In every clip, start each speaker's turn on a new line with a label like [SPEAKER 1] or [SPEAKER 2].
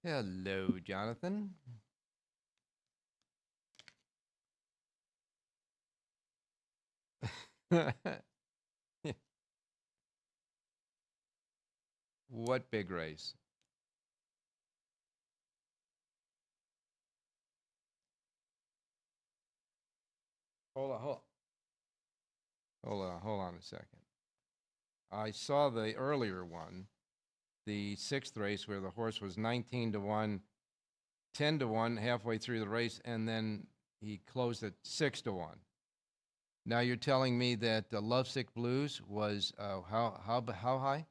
[SPEAKER 1] Hello, Jonathan. What big race? Hold on a second. I saw the earlier one, the sixth race where the horse was 19-1, 10-1 halfway through the race, and then he closed at 6-1. Now you're telling me that the Lovesick Blues was how high?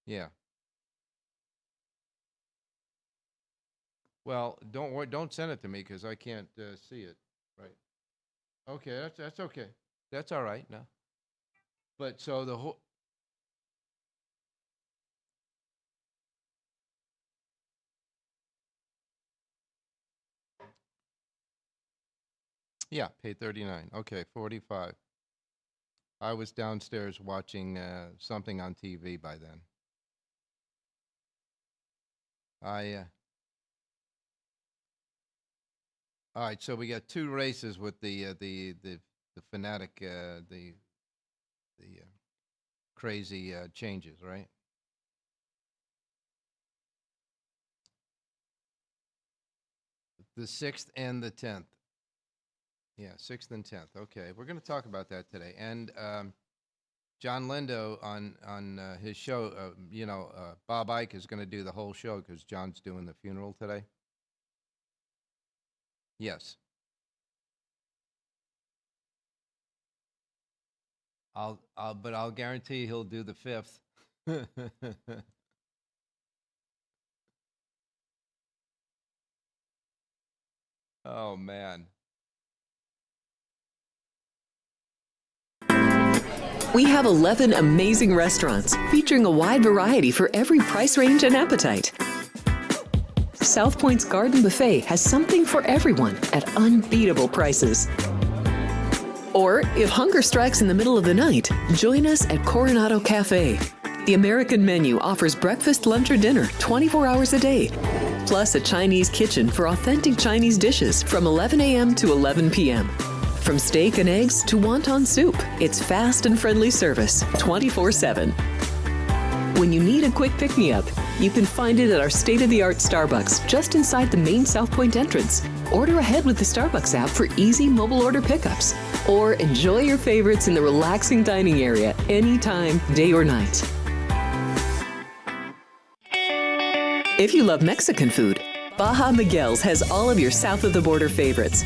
[SPEAKER 1] Yeah. Well, don't send it to me because I can't see it. Right. Okay, that's okay. That's all right. No. But so the whole. Yeah, paid 39. Okay, 45. I was downstairs watching something on TV by then. All right, so we got two races with the fanatic the crazy changes, right? The 6th and the 10th. Yeah, 6th and 10th. Okay, we're going to talk about that today. And John Lindo on his show, Bob Ike is going to do the whole show because John's doing the funeral today. Yes. But I'll guarantee he'll do the 5th. Oh man.
[SPEAKER 2] We have 11 amazing restaurants featuring a wide variety for every price range and appetite. South Point's Garden Buffet has something for everyone at unbeatable prices. Or, if hunger strikes in the middle of the night, join us at Coronado Cafe. The American menu offers breakfast, lunch, or dinner 24 hours a day, plus a Chinese kitchen for authentic Chinese dishes from 11 a.m. to 11 p.m. From steak and eggs to wonton soup, it's fast and friendly service 24/7. When you need a quick pick-me-up, you can find it at our state-of-the-art Starbucks just inside the main South Point entrance. Order ahead with the Starbucks app for easy mobile order pickups. Or enjoy your favorites in the relaxing dining area anytime, day or night. If you love Mexican food, Baja Miguel's has all of your south of the border favorites.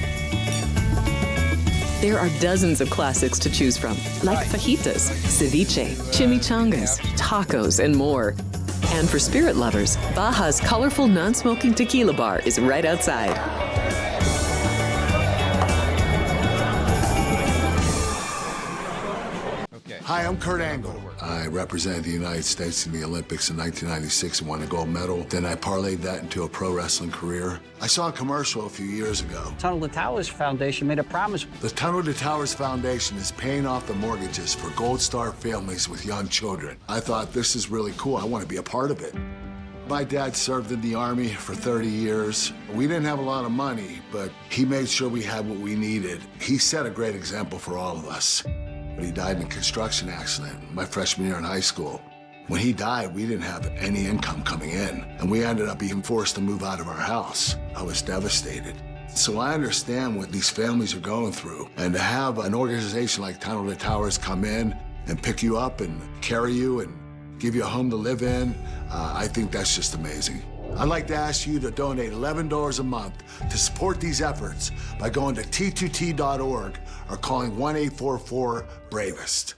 [SPEAKER 2] There are dozens of classics to choose from, like fajitas, ceviche, chimichangas, tacos, and more. And for spirit lovers, Baja's colorful non-smoking tequila bar is right outside.
[SPEAKER 3] Hi, I'm Kurt Angle. I represented the United States in the Olympics in 1996 and won a gold medal. Then I parlayed that into a pro wrestling career. I saw a commercial a few years ago.
[SPEAKER 4] Tunnel to Towers Foundation made a promise.
[SPEAKER 3] The Tunnel to Towers Foundation is paying off the mortgages for Gold Star families with young children. I thought, this is really cool. I want to be a part of it. My dad served in the Army for 30 years. We didn't have a lot of money, but he made sure we had what we needed. He set a great example for all of us. He died in a construction accident my freshman year in high school. When he died, we didn't have any income coming in, and we ended up being forced to move out of our house. I was devastated. So I understand what these families are going through, and to have an organization like Tunnel to Towers come in and pick you up and carry you and give you a home to live in, I think that's just amazing. I'd like to ask you to donate $11 a month to support these efforts by going to t2t.org or calling 1-844-BRAVEST.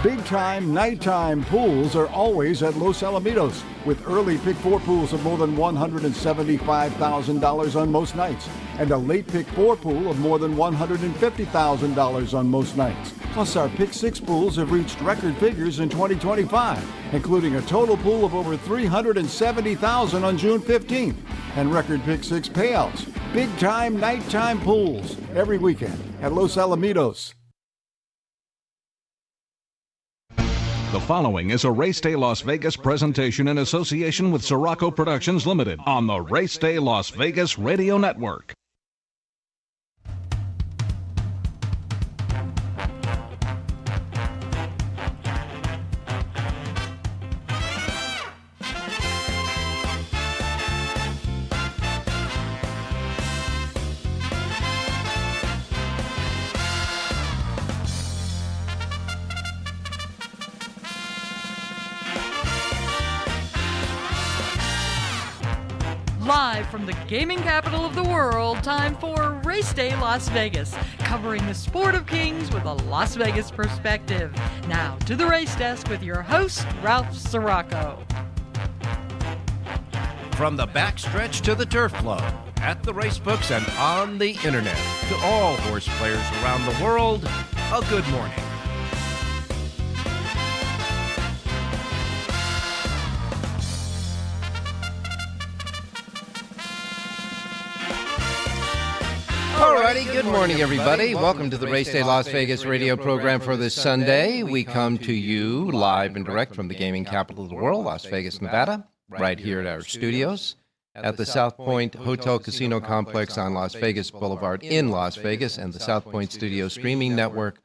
[SPEAKER 5] Big-time, nighttime pools are always at Los Alamitos, with early Pick 4 pools of more than $175,000 on most nights, and a late Pick 4 pool of more than $150,000 on most nights. Plus, our Pick 6 pools have reached record figures in 2025, including a total pool of over $370,000 on June 15th, and record Pick 6 payouts. Big-time, nighttime pools every weekend at Los Alamitos.
[SPEAKER 6] The following is a Race Day Las Vegas presentation in association with Siraco Productions Limited on the Race Day Las Vegas Radio Network.
[SPEAKER 7] Live from the gaming capital of the world, time for Race Day Las Vegas, covering the sport of kings with a Las Vegas perspective. Now to the race desk with your host, Ralph Siraco.
[SPEAKER 8] From the backstretch to the turf club, at the racebooks and on the internet, to all horse players around the world, a good morning.
[SPEAKER 1] Alrighty, good morning, everybody. Welcome to the Race Day Las Vegas radio program for this Sunday. We come to you live and direct from the gaming capital of the world, Las Vegas, Nevada, right here at our studios at the South Point Hotel Casino Complex on Las Vegas Boulevard in Las Vegas, and the South Point Studio Streaming Network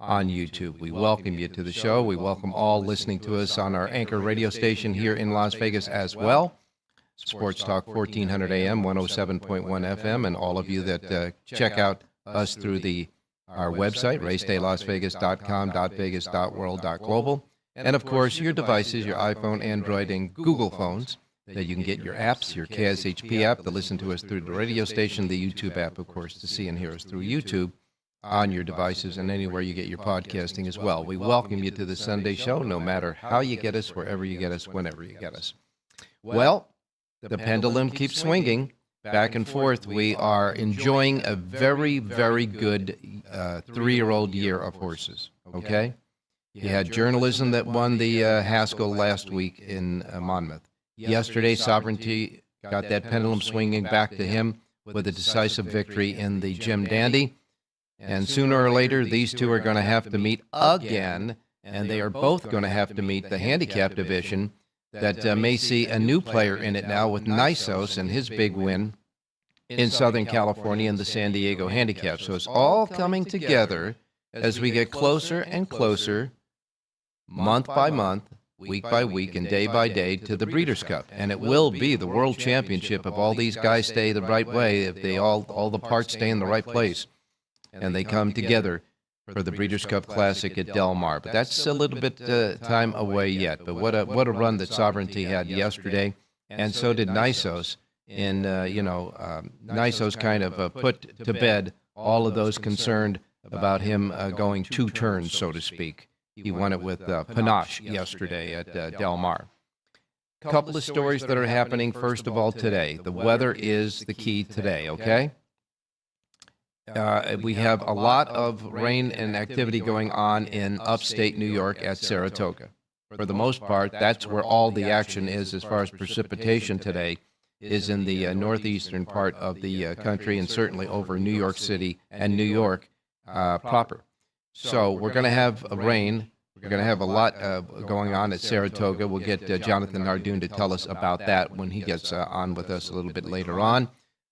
[SPEAKER 1] on YouTube. We welcome you to the show. We welcome all listening to us on our anchor radio station here in Las Vegas as well. Sports Talk 1400 AM, 107.1 FM, and all of you that check out us through our website, racedaylasvegas.com, .vegas, .world, .global, and of course your devices, your iPhone, Android, and Google phones, that you can get your apps, your KSHP app to listen to us through the radio station, the YouTube app, of course, to see and hear us through YouTube on your devices, and anywhere you get your podcasting as well. We welcome you to the Sunday show, no matter how you get us, wherever you get us, whenever you get us. Well, the pendulum keeps swinging back and forth. We are enjoying a very, very good 3-year-old year of horses, okay? You had journalism that won the Haskell last week in Monmouth. Yesterday, Sovereignty got that pendulum swinging back to him with a decisive victory in the Jim Dandy. And sooner or later, these two are going to have to meet again, and they are both going to have to meet the handicap division that may see a new player in it now with Nisos and his big win in Southern California in the San Diego Handicap. So it's all coming together as we get closer and closer, month by month, week by week, and day by day to the Breeders' Cup. And it will be the World Championship if all these guys stay the right way, if they all the parts stay in the right place, and they come together for the Breeders' Cup Classic at Del Mar. But that's a little bit time away yet. But what a run that Sovereignty had yesterday, and so did Nisos. And, Nisos kind of put to bed all of those concerned about him going two turns, so to speak. He won it with panache yesterday at Del Mar. A couple of stories that are happening, first of all, today. The weather is the key today, okay? We have a lot of rain and activity going on in upstate New York at Saratoga. For the most part, that's where all the action is as far as precipitation today, is in the northeastern part of the country, and certainly over New York City and New York proper. So we're going to have rain. We're going to have a lot going on at Saratoga. We'll get Jonathan Hardon to tell us about that when he gets on with us a little bit later on.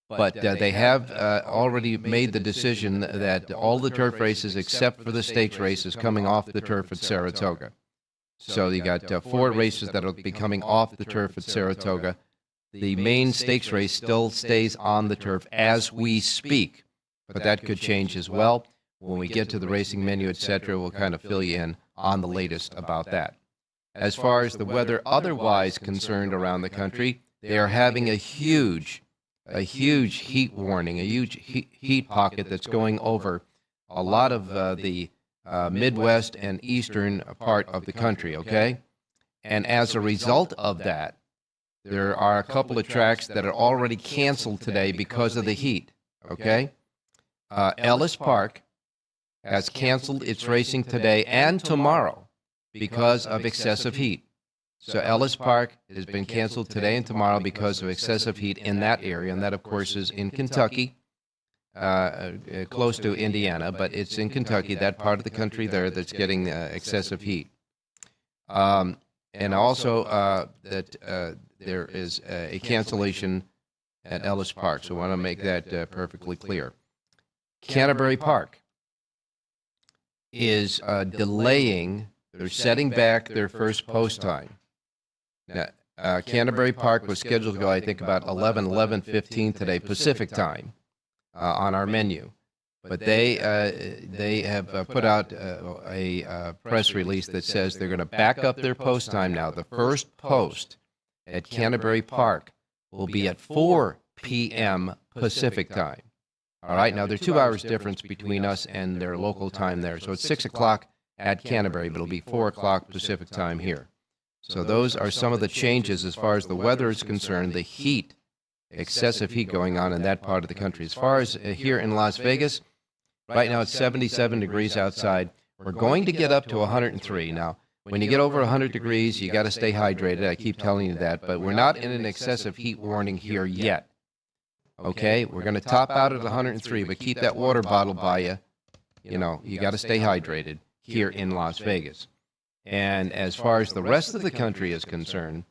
[SPEAKER 1] But they have already made the decision that all the turf races, except for the stakes races, coming off the turf at Saratoga. So you got 4 races that will be coming off the turf at Saratoga. The main stakes race still stays on the turf as we speak, but that could change as well. When we get to the racing menu, etc., we'll kind of fill you in on the latest about that. As far as the weather otherwise concerned around the country, they are having a huge heat warning, a huge heat pocket that's going over a lot of the Midwest and eastern part of the country, okay? And as a result of that, there are a couple of tracks that are already canceled today because of the heat, okay? Ellis Park has canceled its racing today and tomorrow because of excessive heat. So Ellis Park has been canceled today and tomorrow because of excessive heat in that area, and that, of course, is in Kentucky, close to Indiana, but it's in Kentucky, that part of the country there that's getting excessive heat. And also that there is a cancellation at Ellis Park, so I want to make that perfectly clear. Canterbury Park is delaying, they're setting back their first post time. Now, Canterbury Park was scheduled to go, I think, about 11:15 today, Pacific time, on our menu. But they have put out a press release that says they're going to back up their post time now. The first post at Canterbury Park will be at 4 p.m. Pacific time. All right, now there are 2 hours difference between us and their local time there. So it's 6 o'clock at Canterbury, but it'll be 4 o'clock Pacific time here. So those are some of the changes as far as the weather is concerned, the heat, excessive heat going on in that part of the country. As far as here in Las Vegas, right now it's 77 degrees outside. We're going to get up to 103. Now, when you get over 100 degrees, you got to stay hydrated. I keep telling you that, but we're not in an excessive heat warning here yet. Okay, we're going to top out at 103, but keep that water bottle by you. You know, you got to stay hydrated here in Las Vegas. And as far as the rest of the country is concerned,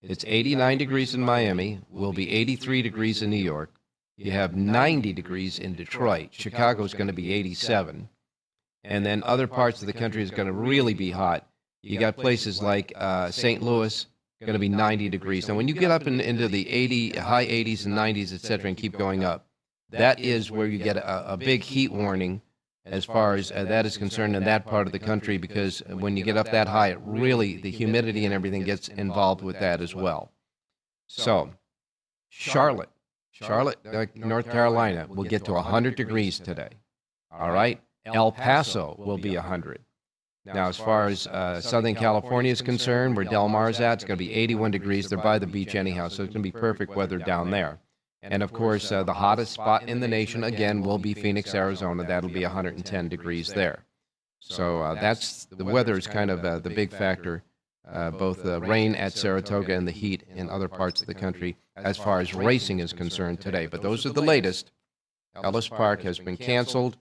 [SPEAKER 1] it's 89 degrees in Miami, will be 83 degrees in New York. You have 90 degrees in Detroit. Chicago's going to be 87. And then other parts of the country is going to really be hot. You got places like St. Louis, going to be 90 degrees. Now, when you get up into the high 80s and 90s, et cetera, and keep going up, that is where you get a big heat warning as far as that is concerned in that part of the country, because when you get up that high, it really, the humidity and everything gets involved with that as well. So, Charlotte, North Carolina will get to 100 degrees today. All right? El Paso will be 100. Now, as far as Southern California is concerned, where Del Mar's at, it's going to be 81 degrees. They're by the beach anyhow, so it's going to be perfect weather down there. And, of course, the hottest spot in the nation, again, will be Phoenix, Arizona. That'll be 110 degrees there. So that's the weather is kind of the big factor, both the rain at Saratoga and the heat in other parts of the country as far as racing is concerned today. But those are the latest. Ellis Park has been canceled,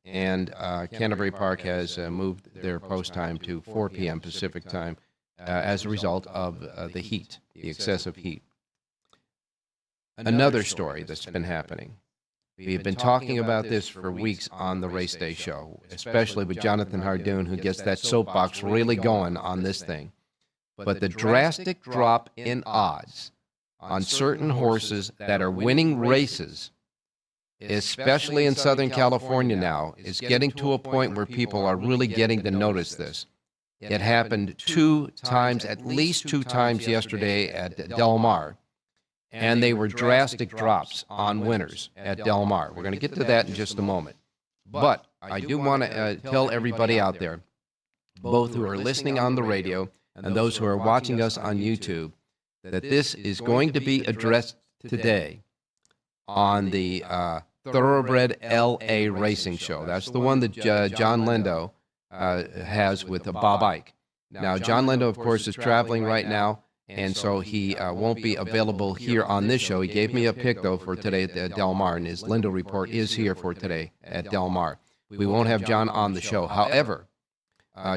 [SPEAKER 1] and Canterbury Park has moved their post time to 4 p.m. Pacific time as a result of the heat, the excessive heat. Another story that's been happening. We've been talking about this for weeks on the Race Day show, especially with Jonathan Hardon, who gets that soapbox really going on this thing. But the drastic drop in odds on certain horses that are winning races, especially in Southern California now, is getting to a point where people are really getting to notice this. It happened 2 times, at least 2 times yesterday at Del Mar. And they were drastic drops on winners at Del Mar. We're going to get to that in just a moment. But I do want to tell everybody out there, both who are listening on the radio and those who are watching us on YouTube, that this is going to be addressed today on the Thoroughbred LA Racing Show. That's the one that John Lindo has with Bob Ike. Now, John Lindo, of course, is traveling right now, and so he won't be available here on this show. He gave me a pick, though, for today at Del Mar, and his Lindo report is here for today at Del Mar. We won't have John on the show. However,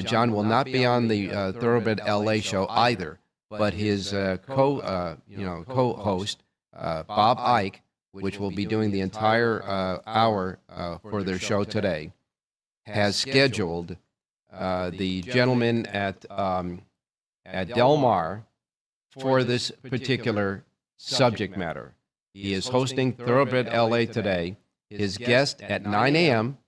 [SPEAKER 1] John will not be on the Thoroughbred LA show either, but his co-host, Bob Ike, which will be doing the entire hour for their show today, has scheduled the gentleman at Del Mar for this particular subject matter. He is hosting Thoroughbred LA today. His guest at 9 a.m.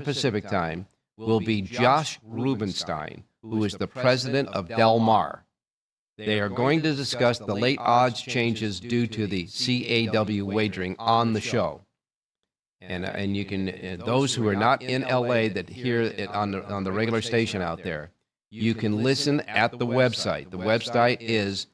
[SPEAKER 1] Pacific time, will be Josh Rubenstein, who is the president of Del Mar. They are going to discuss the late odds changes due to the CAW wagering on the show. And you can, those who are not in LA that hear it on the regular station out there, you can listen at the website. The website is,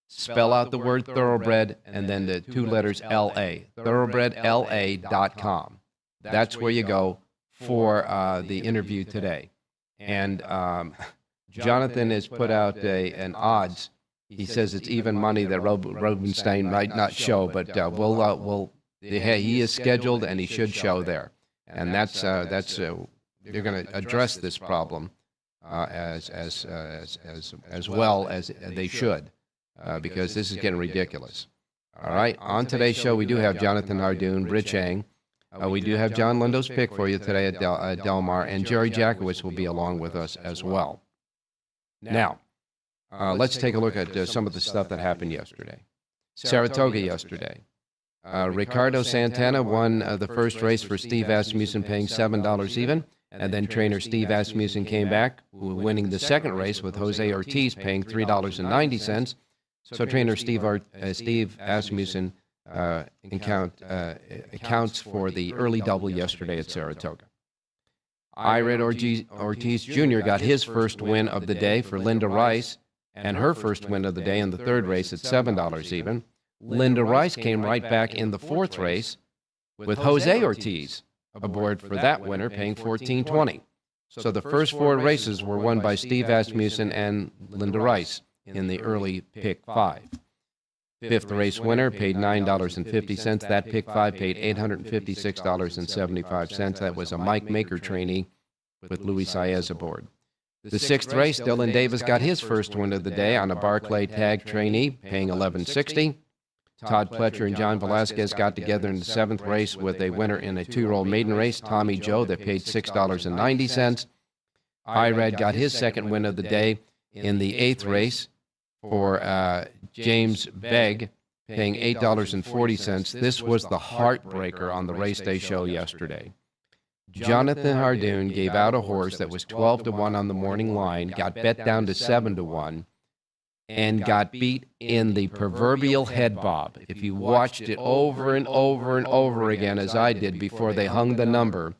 [SPEAKER 1] spell out the word thoroughbred and then the 2 letters LA, thoroughbredla.com. That's where you go for the interview today. And Jonathan has put out an odds. He says it's even money that Rubenstein might not show, but he is scheduled and he should show there. And that's they're going to address this problem as well as they should, because this is getting ridiculous. All right, on today's show, we do have Jonathan Hardon, Rich Hang. We do have John Lindo's pick for you today at Del Mar, and Jerry Jackowitz will be along with us as well. Now, let's take a look at some of the stuff that happened yesterday. Saratoga yesterday. Ricardo Santana won the first race for Steve Asmussen, paying $7 even, and then trainer Steve Asmussen came back, winning the second race with Jose Ortiz, paying $3.90. So trainer Steve Asmussen accounts for the early double yesterday at Saratoga. Red Ortiz Jr. got his first win of the day for Linda Rice, and her first win of the day in the third race at $7 even. Linda Rice came right back in the fourth race with Jose Ortiz aboard for that winner, paying $14.20. So the first four races were won by Steve Asmussen and Linda Rice in the early pick five. Fifth race winner paid $9.50. That pick five paid $856.75. That was a Mike Maker trainee with Luis Saez aboard. The sixth race, Dylan Davis got his first win of the day on a Barclay tag trainee, paying $11.60. Todd Pletcher and John Velasquez got together in the seventh race with a winner in a two-year-old maiden race, Tommy Joe, that paid $6.90. Irad got his second win of the day in the eighth race for James Begg, paying $8.40. This was the heartbreaker on the race day show yesterday. Jonathan Hardon gave out a horse that was 12-1 on the morning line, got bet down to 7-1, and got beat in the proverbial head bob. If you watched it over and over and over again, as I did before they hung the number,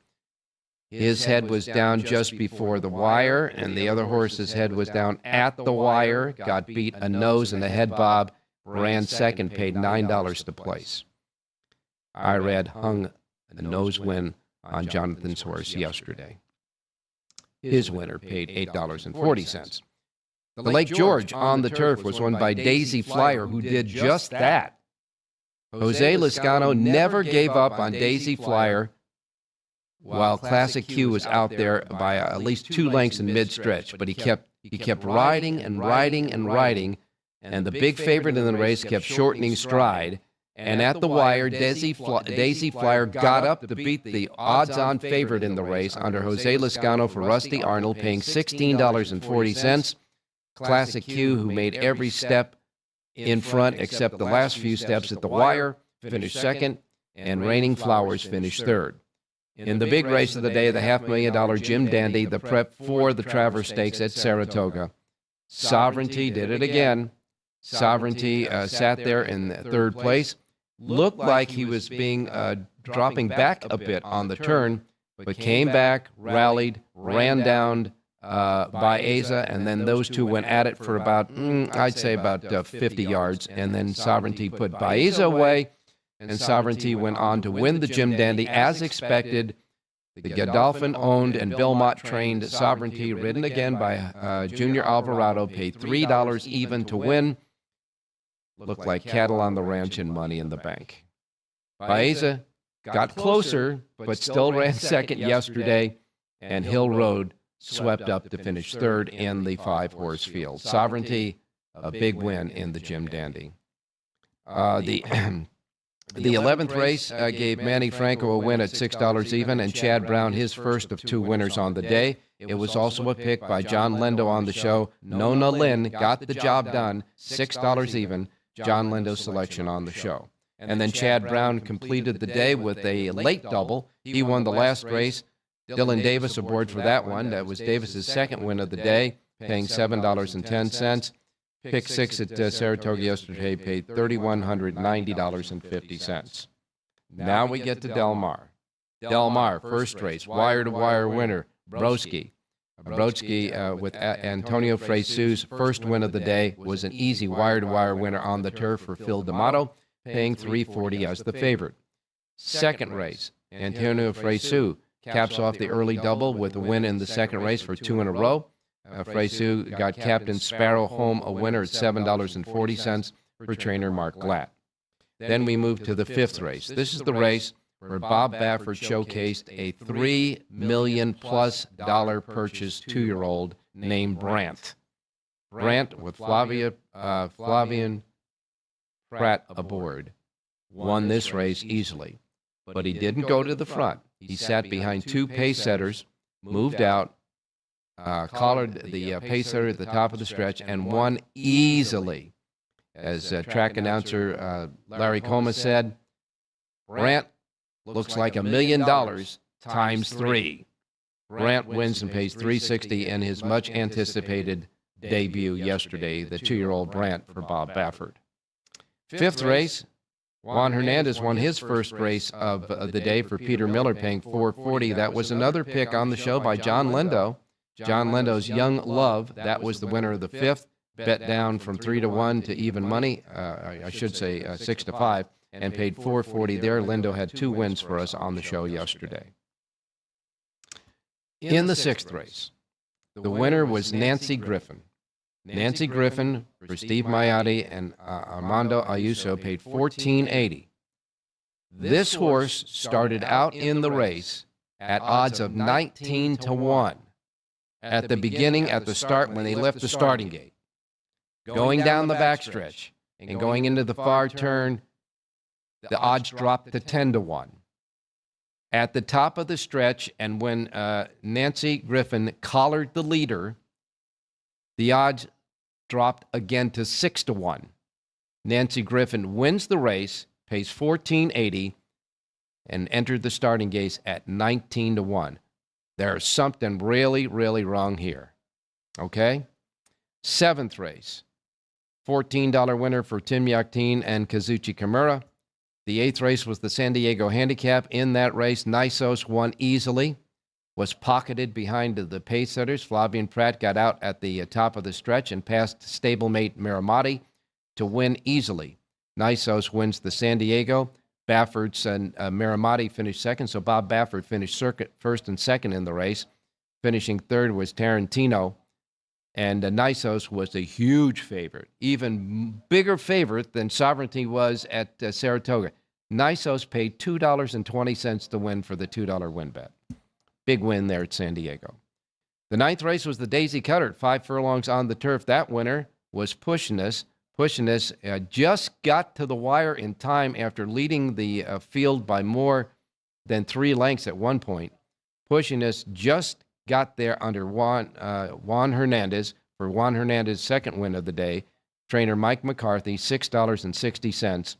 [SPEAKER 1] his head was down just before the wire, and the other horse's head was down at the wire, got beat a nose in the head bob, ran second, paid $9 to place. Irad hung a nose win on Jonathan's horse yesterday. His winner paid $8.40. The Lake George on the turf was won by Daisy Flyer, who did just that. Jose Lizcano never gave up on Daisy Flyer, while Classic Q was out there by at least 2 lengths in mid-stretch, but he kept riding and riding and riding, and the big favorite in the race kept shortening stride. And at the wire, Daisy Flyer got up to beat the odds-on favorite in the race under Jose Lizcano for Rusty Arnold, paying $16.40. Classic Q, who made every step in front except the last few steps at the wire, finished second, and Raining Flowers finished third. In the big race of the day, the $500,000 Jim Dandy, the prep for the Travers Stakes at Saratoga, Sovereignty did it again. Sovereignty sat there in third place, looked like he was dropping back a bit on the turn, but came back, rallied, ran down Baeza, and then those two went at it for about, I'd say about 50 yards, and then Sovereignty put Baeza away, and Sovereignty went on to win the Jim Dandy as expected. The Godolphin-owned and Belmont-trained Sovereignty, ridden again by Junior Alvarado, paid $3 even to win. Looked like cattle on the ranch and money in the bank. Baeza got closer, but still ran second yesterday, and Hill Road swept up to finish third in the 5-horse field. Sovereignty, a big win in the Jim Dandy. The 11th race gave Manny Franco a win at $6 even, and Chad Brown his first of 2 winners on the day. It was also a pick by John Lindo on the show. Nona Lynn got the job done, $6 even, John Lindo's selection on the show. And then Chad Brown completed the day with a late double. He won the last race. Dylan Davis aboard for that one. That was Davis's second win of the day, paying $7.10. Pick 6 at Saratoga yesterday paid $3,190.50. Now we get to Del Mar. Del Mar, first race, wire-to-wire winner, Broski. Broski with Antonio Fresu's first win of the day was an easy wire-to-wire winner on the turf for Phil D'Amato, paying $3.40 as the favorite. Second race, Antonio Fresu caps off the early double with a win in the second race for 2 in a row. Fresu got Captain Sparrow home a winner at $7.40 for trainer Mark Glatt. Then we move to the 5th race. This is the race where Bob Baffert showcased a $3 million+ purchase 2-year-old named Brant. Brant, with Flavian Pratt aboard, won this race easily. But he didn't go to the front. He sat behind 2 pace setters, moved out, collared the pace setter at the top of the stretch, and won easily. As track announcer Larry Coma said, Brant looks like $1 million times 3. Brant wins and pays $360 in his much-anticipated debut yesterday, the 2-year-old Brant for Bob Baffert. 5th race, Juan Hernandez won his first race of the day for Peter Miller, paying $440. That was another pick on the show by John Lindo. John Lindo's Young Love, that was the winner of the 5th, bet down from 3-1 to even money, I should say 6-5, and paid $440 there. Lindo had 2 wins for us on the show yesterday. In the 6th race, the winner was Nancy Griffin. Nancy Griffin for Steve Maiotti and Armando Ayuso paid $14.80. This horse started out in the race at odds of 19-1 at the beginning, at the start, when they left the starting gate. Going down the backstretch and going into the far turn, the odds dropped to 10-1. At the top of the stretch, and when Nancy Griffin collared the leader, the odds dropped again to 6-1. Nancy Griffin wins the race, pays $14.80, and entered the starting gates at 19-1. There's something really, really wrong here. Okay? 7th race, $14 winner for Tim Yakteen and Kazuchi Kimura. The 8th race was the San Diego Handicap. In that race, Nisos won easily, was pocketed behind the pace setters. Flavian Pratt got out at the top of the stretch and passed stablemate Miramati to win easily. Nisos wins the San Diego. Baffert's and Miramati finished second, so Bob Baffert finished first and second in the race. Finishing third was Tarantino, and Nisos was a huge favorite, even bigger favorite than Sovereignty was at Saratoga. Nisos paid $2.20 to win for the $2 win bet. Big win there at San Diego. The 9th race was the Daisy Cutter, 5 furlongs on the turf. That winner was Pushiness. Pushiness just got to the wire in time after leading the field by more than 3 lengths at one point. Pushiness just got there under Juan Hernandez for Juan Hernandez's second win of the day. Trainer Mike McCarthy, $6.60.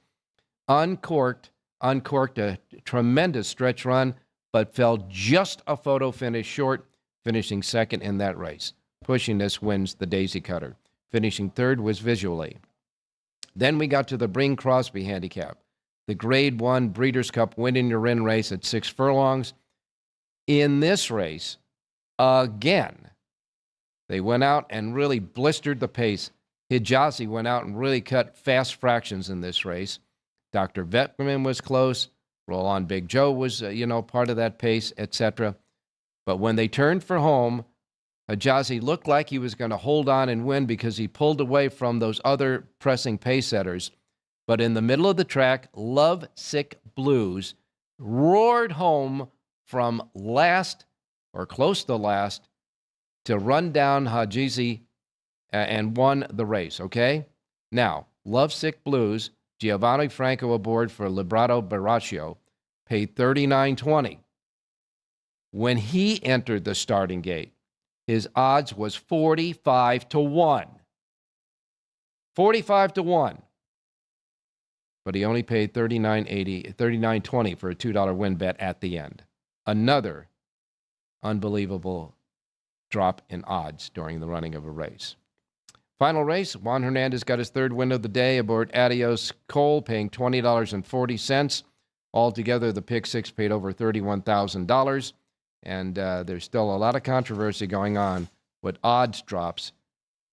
[SPEAKER 1] Uncorked a tremendous stretch run, but fell just a photo finish short, finishing second in that race. Pushiness wins the Daisy Cutter. Finishing third was Visually. Then we got to the Bing Crosby Handicap, the Grade 1 Breeders' Cup win-in-your-in race at 6 furlongs. In this race, again, they went out and really blistered the pace. Hijazi went out and really cut fast fractions in this race. Dr. Vetterman was close. Roland Big Joe was, part of that pace, etc. But when they turned for home, Hijazi looked like he was going to hold on and win because he pulled away from those other pressing pace setters. But in the middle of the track, Love Sick Blues roared home from last, or close to last, to run down Hijazi and won the race, okay? Now, Love Sick Blues, Giovanni Franco aboard for Librato Baraccio, paid $39.20. When he entered the starting gate, his odds was 45-1. 45-1. But he only paid $39.20 for a $2 win bet at the end. Another unbelievable drop in odds during the running of a race. Final race, Juan Hernandez got his third win of the day aboard Adios Cole, paying $20.40. Altogether, the pick six paid over $31,000. And there's still a lot of controversy going on with odds drops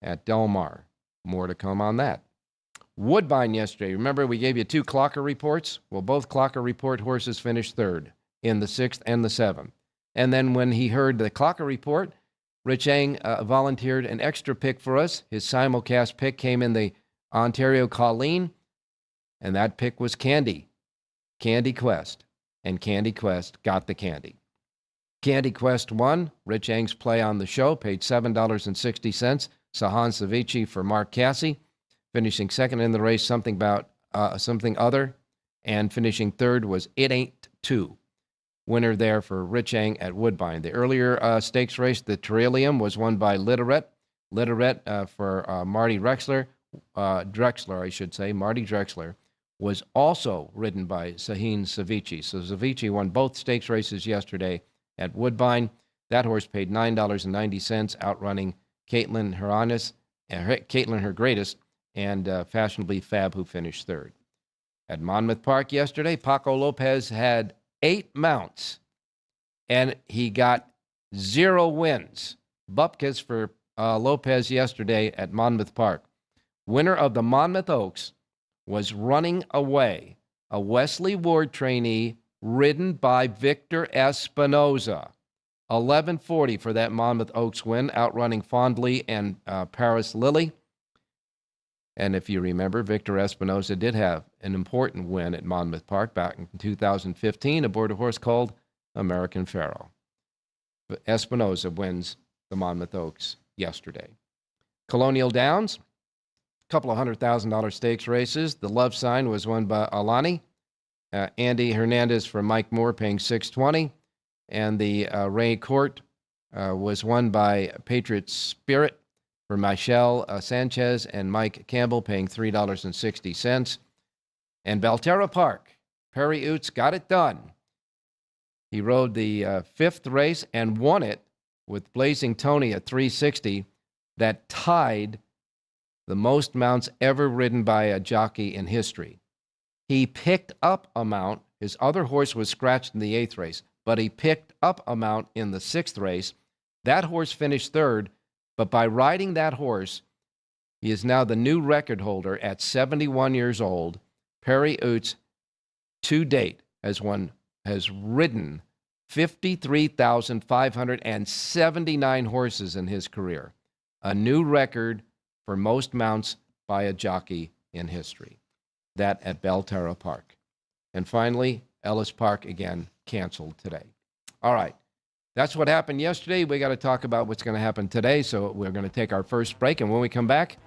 [SPEAKER 1] at Del Mar. More to come on that. Woodbine yesterday. Remember, we gave you 2 Clocker reports? Well, both Clocker report horses finished third in the 6th and the 7th. And then when he heard the Clocker report, Rich Eng volunteered an extra pick for us. His simulcast pick came in the Ontario Colleen, and that pick was Candy Quest. and Candy Quest got the candy. Candy Quest won. Rich Eng's play on the show paid $7.60. Sahan Savici for Mark Cassie, finishing second in the race, something other, and finishing third was It Ain't Two. Winner there for Rich Eng at Woodbine. The earlier stakes race, the Trillium, was won by Literate. Literate for Marty Drexler, Marty Drexler, was also ridden by Sahin Savici. So Savici won both stakes races yesterday at Woodbine. That horse paid $9.90, outrunning Caitlin Her Greatest, and Fashionably Fab, who finished third. At Monmouth Park yesterday, Paco Lopez had 8 mounts, and he got 0 wins. Bupkis for Lopez yesterday at Monmouth Park. Winner of the Monmouth Oaks was Running Away, a Wesley Ward trainee ridden by Victor Espinoza. 1140 for that Monmouth Oaks win, outrunning Fondly and Paris Lily. And if you remember, Victor Espinoza did have an important win at Monmouth Park back in 2015 aboard a horse called American Pharoah. But Espinoza wins the Monmouth Oaks yesterday. Colonial Downs, a couple of $100,000 stakes races. The Love Sign was won by Alani. Andy Hernandez for Mike Moore paying $6.20. And the Ray Court was won by Patriot Spirit for Michelle Sanchez and Mike Campbell paying $3.60. And Belterra Park, Perry Oots got it done. He rode the 5th race and won it with Blazing Tony at $3.60. That tied the most mounts ever ridden by a jockey in history. He picked up a mount. His other horse was scratched in the 8th race, but he picked up a mount in the 6th race. That horse finished third, but by riding that horse, he is now the new record holder at 71 years old. Perry Oots, to date, has ridden 53,579 horses in his career, a new record for most mounts by a jockey in history. That at Belterra Park. And finally, Ellis Park again canceled today. All right. That's what happened yesterday. We got to talk about what's going to happen today. So we're going to take our first break. And when we come back,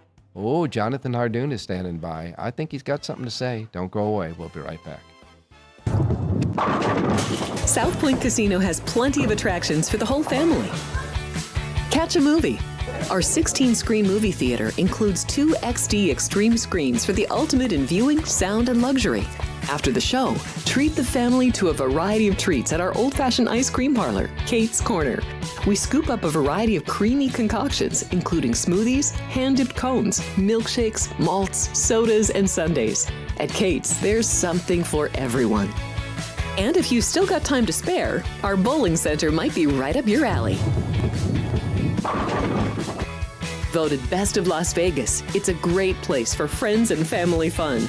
[SPEAKER 1] Jonathan Hardon is standing by. I think he's got something to say. Don't go away. We'll be right back.
[SPEAKER 2] South Point Casino has plenty of attractions for the whole family. Catch a movie. Our 16-screen movie theater includes 2 XD Extreme screens for the ultimate in viewing, sound, and luxury. After the show, treat the family to a variety of treats at our old-fashioned ice cream parlor, Kate's Corner. We scoop up a variety of creamy concoctions, including smoothies, hand-dipped cones, milkshakes, malts, sodas, and sundaes. At Kate's, there's something for everyone. And if you've still got time to spare, our bowling center might be right up your alley. Voted Best of Las Vegas, it's a great place for friends and family fun.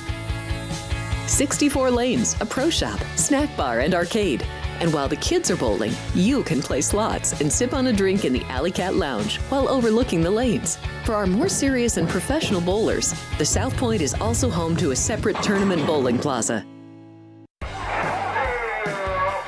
[SPEAKER 2] 64 lanes, a pro shop, snack bar, and arcade. And while the kids are bowling, you can play slots and sip on a drink in the Alley Cat Lounge while overlooking the lanes. For our more serious and professional bowlers, the South Point is also home to a separate tournament bowling plaza.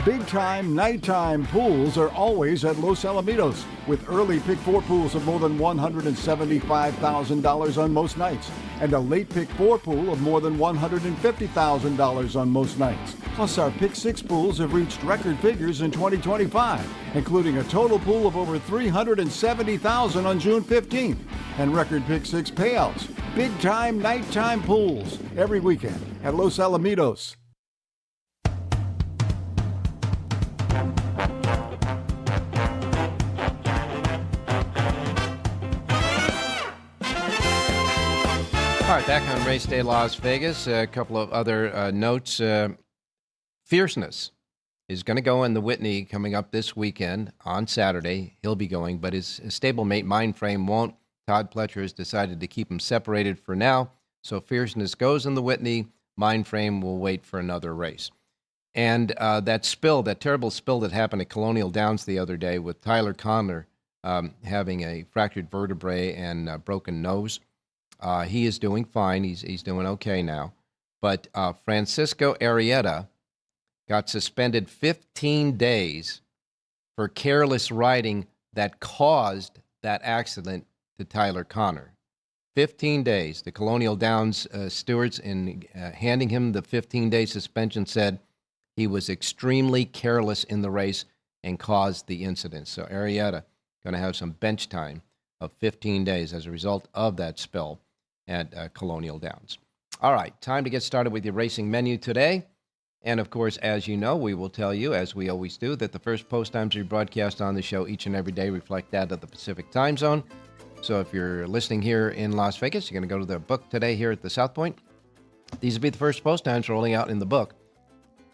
[SPEAKER 5] Big-time, nighttime pools are always at Los Alamitos, with early Pick 4 pools of more than $175,000 on most nights, and a late Pick 4 pool of more than $150,000 on most nights. Plus, our Pick 6 pools have reached record figures in 2025, including a total pool of over $370,000 on June 15th, and record Pick 6 payouts. Big-time, nighttime pools every weekend at Los Alamitos.
[SPEAKER 1] All right, back on Race Day Las Vegas. A couple of other notes. Fierceness is going to go in the Whitney coming up this weekend on Saturday. He'll be going, but his stablemate Mindframe won't. Todd Pletcher has decided to keep them separated for now. So Fierceness goes in the Whitney. Mindframe will wait for another race. And that terrible spill that happened at Colonial Downs the other day with Tyler Conner having a fractured vertebrae and broken nose. He is doing fine. He's doing okay now. But Francisco Arrieta got suspended 15 days for careless riding that caused that accident to Tyler Connor. 15 days. The Colonial Downs stewards, in handing him the 15-day suspension, said he was extremely careless in the race and caused the incident. So Arrieta going to have some bench time of 15 days as a result of that spill at Colonial Downs. All right, time to get started with your racing menu today. And, of course, as you know, we will tell you, as we always do, that the first post times we broadcast on the show each and every day reflect that of the Pacific time zone. So if you're listening here in Las Vegas, you're going to go to the book today here at the South Point. These will be the first post times rolling out in the book.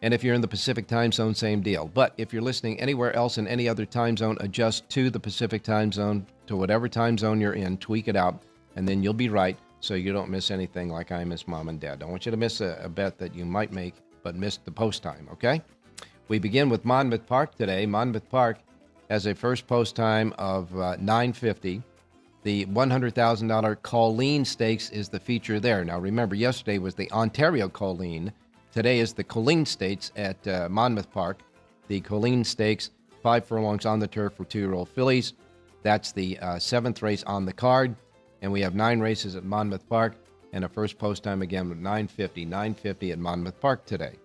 [SPEAKER 1] And if you're in the Pacific time zone, same deal. But if you're listening anywhere else in any other time zone, adjust to the Pacific time zone, to whatever time zone you're in, tweak it out, and then you'll be right so you don't miss anything like I miss Mom and Dad. Don't want you to miss a bet that you might make, but miss the post time, okay? We begin with Monmouth Park today. Monmouth Park has a first post time of 9:50. The $100,000 Colleen Stakes is the feature there. Now, remember, yesterday was the Ontario Colleen. Today is the Colleen Stakes at Monmouth Park. The Colleen Stakes, 5 furlongs on the turf for 2-year-old fillies. That's the 7th race on the card. And we have 9 races at Monmouth Park and a first post time again with 9:50 at Monmouth Park today.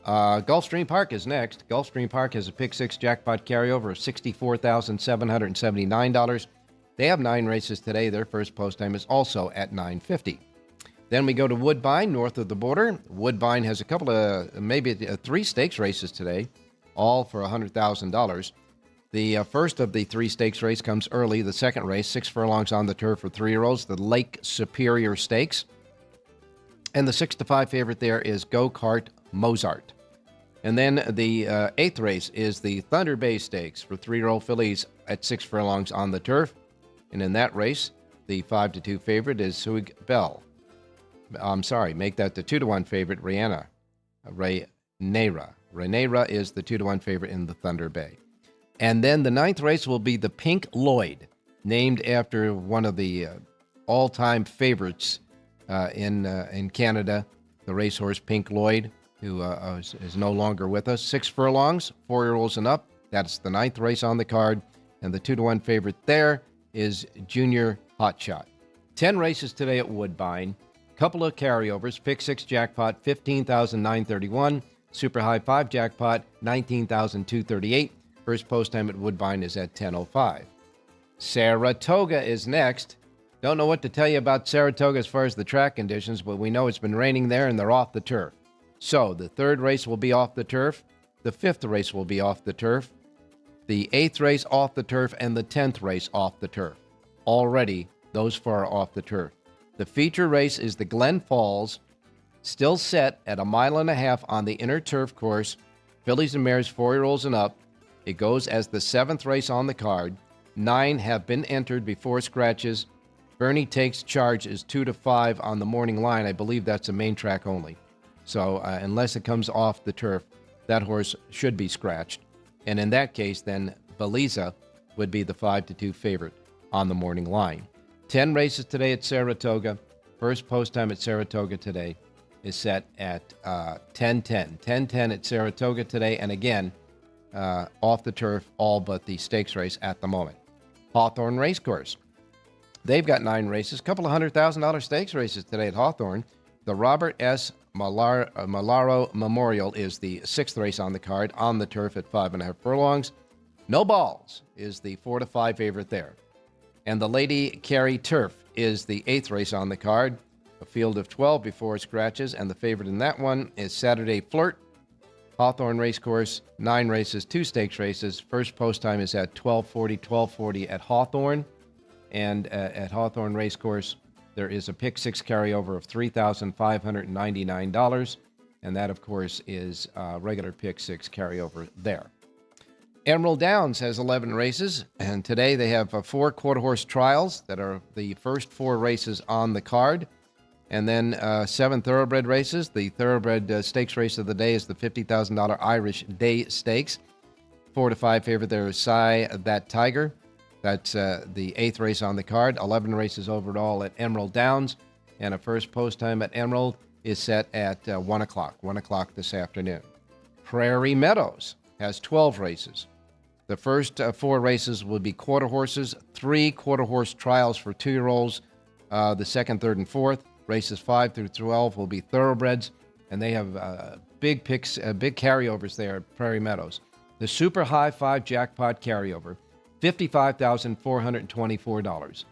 [SPEAKER 1] Gulfstream Park is next. Gulfstream Park has a pick 6 jackpot carryover of $64,779. They have 9 races today. Their first post time is also at 9:50. Then we go to Woodbine, north of the border. Woodbine has a couple of, maybe 3 stakes races today, all for $100,000. The first of the 3 stakes race comes early. The second race, 6 furlongs on the turf for 3-year-olds, the Lake Superior Stakes. And the 6-5 favorite there is Go Kart Mozart. And then the 8th race is the Thunder Bay Stakes for 3-year-old fillies at 6 furlongs on the turf. And in that race, the 5-2 favorite is Huig Bell. I'm sorry, make that the 2-1 favorite, Rihanna. Rainera. Rainera is the 2-1 favorite in the Thunder Bay. And then the 9th race will be the Pink Lloyd, named after one of the all-time favorites in Canada, the racehorse Pink Lloyd, who is no longer with us. 6 furlongs, 4-year-olds and up. That's the 9th race on the card. And the 2-1 favorite there is Junior Hotshot. 10 races today at Woodbine. Couple of carryovers. Pick 6 jackpot, $15,931. Super High 5 jackpot, $19,238. First post time at Woodbine is at 10:05. Saratoga is next. Don't know what to tell you about Saratoga as far as the track conditions, but we know it's been raining there and they're off the turf. So the 3rd race will be off the turf. The 5th race will be off the turf. The 8th race off the turf and the 10th race off the turf. Already, those 4 are off the turf. The feature race is the Glen Falls, still set at 1.5 miles on the inner turf course. Fillies and mares, 4-year-olds and up. It goes as the 7th race on the card. 9 have been entered before scratches. Bernie Takes Charge is 2-5 on the morning line. I believe that's a main track only. So unless it comes off the turf, that horse should be scratched. And in that case, then Beliza would be the 5-2 favorite on the morning line. 10 races today at Saratoga. First post time at Saratoga today is set at 10:10. 10:10 at Saratoga today. And again, off the turf, all but the stakes race at the moment. Hawthorne Racecourse. They've got 9 races, a couple of $100,000 stakes races today at Hawthorne. The Robert S. Malaro Memorial is the 6th race on the card, on the turf at 5.5 furlongs. No Balls is the 4-5 favorite there. And the Lady Carey Turf is the 8th race on the card, a field of 12 before scratches, and the favorite in that one is Saturday Flirt. Hawthorne Racecourse, 9 races, 2 stakes races. First post time is at 12:40 at Hawthorne. And at Hawthorne Racecourse, there is a pick 6 carryover of $3,599. And that, of course, is regular pick 6 carryover there. Emerald Downs has 11 races, and today they have 4 quarter-horse trials that are the first 4 races on the card, and then 7 thoroughbred races. The thoroughbred stakes race of the day is the $50,000 Irish Day Stakes. 4-5 favorite there is Sai That Tiger. That's the 8th race on the card. 11 races overall at Emerald Downs, and a first post time at Emerald is set at 1 o'clock this afternoon. Prairie Meadows has 12 races. The first 4 races will be quarter horses, 3 quarter horse trials for 2-year-olds. The second, third, and fourth races 5 through 12 will be thoroughbreds, and they have big picks, big carryovers there at Prairie Meadows. The Super High 5 Jackpot carryover, $55,424.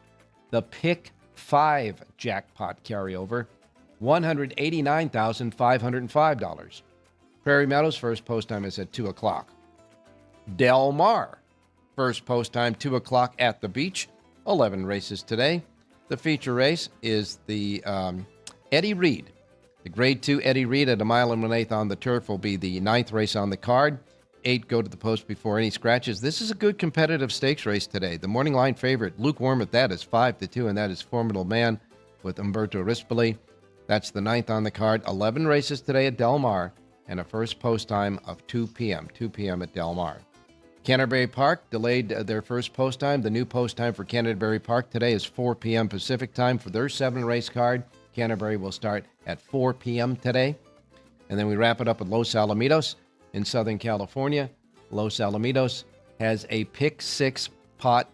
[SPEAKER 1] The Pick 5 Jackpot carryover, $189,505. Prairie Meadows first post time is at 2 o'clock. Del Mar, first post time 2 o'clock at the beach. 11 races today. The feature race is the Eddie Reed. The Grade 2 Eddie Reed at 1 1/8 on the turf will be the 9th race on the card. 8 go to the post before any scratches. This is a good competitive stakes race today. The morning line favorite, lukewarm at that, is 5-2, and that is Formidable Man with Umberto Rispoli. That's the 9th on the card. 11 races today at Del Mar, and a first post time of 2 p.m. 2 p.m. at Del Mar. Canterbury Park delayed their first post time. The new post time for Canterbury Park today is 4 p.m. Pacific time for their 7-race card. Canterbury will start at 4 p.m. today. And then we wrap it up with Los Alamitos in Southern California. Los Alamitos has a pick 6 pot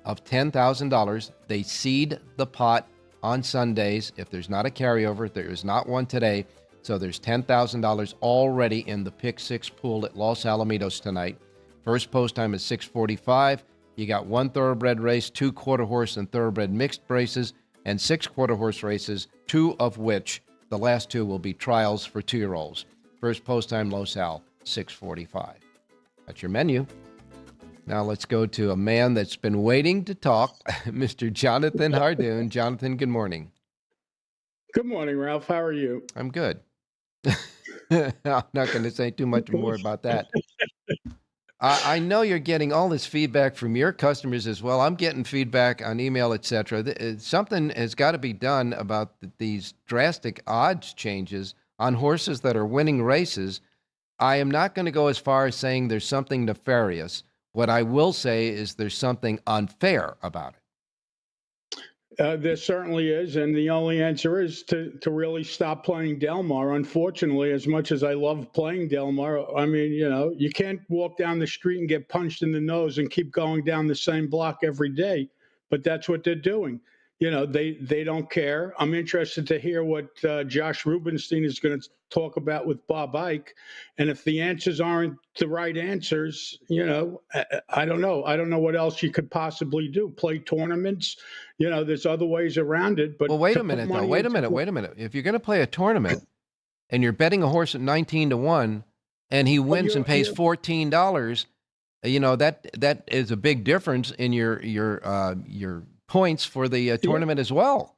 [SPEAKER 1] of $10,000. They seed the pot on Sundays. If there's not a carryover, there is not one today. So there's $10,000 already in the pick 6 pool at Los Alamitos tonight. First post time is 6:45. You got 1 thoroughbred race, 2 quarter horse and thoroughbred mixed races, and 6 quarter horse races, 2 of which the last 2 will be trials for 2-year-olds. First post time, Los Al, 6:45. That's your menu. Now let's go to a man that's been waiting to talk, Mr. Jonathan Hardon. Jonathan, good morning.
[SPEAKER 9] Good morning, Ralph. How are you?
[SPEAKER 1] I'm good. I'm not going to say too much more about that. I know you're getting all this feedback from your customers as well. I'm getting feedback on email, etc. Something has got to be done about these drastic odds changes on horses that are winning races. I am not going to go as far as saying there's something nefarious. What I will say is there's something unfair about it.
[SPEAKER 9] There certainly is, and the only answer is to really stop playing Del Mar. Unfortunately, as much as I love playing Del Mar, I mean, you can't walk down the street and get punched in the nose and keep going down the same block every day, but that's what they're doing. They don't care. I'm interested to hear what Josh Rubenstein is going to talk about with Bob Ike. And if the answers aren't the right answers, I don't know. I don't know what else you could possibly do. Play tournaments. There's other ways around it. But
[SPEAKER 1] well, wait a minute, though. Wait a minute. If you're going to play a tournament and you're betting a horse at 19-1 and he wins and pays $14, that is a big difference in your points for the tournament as well.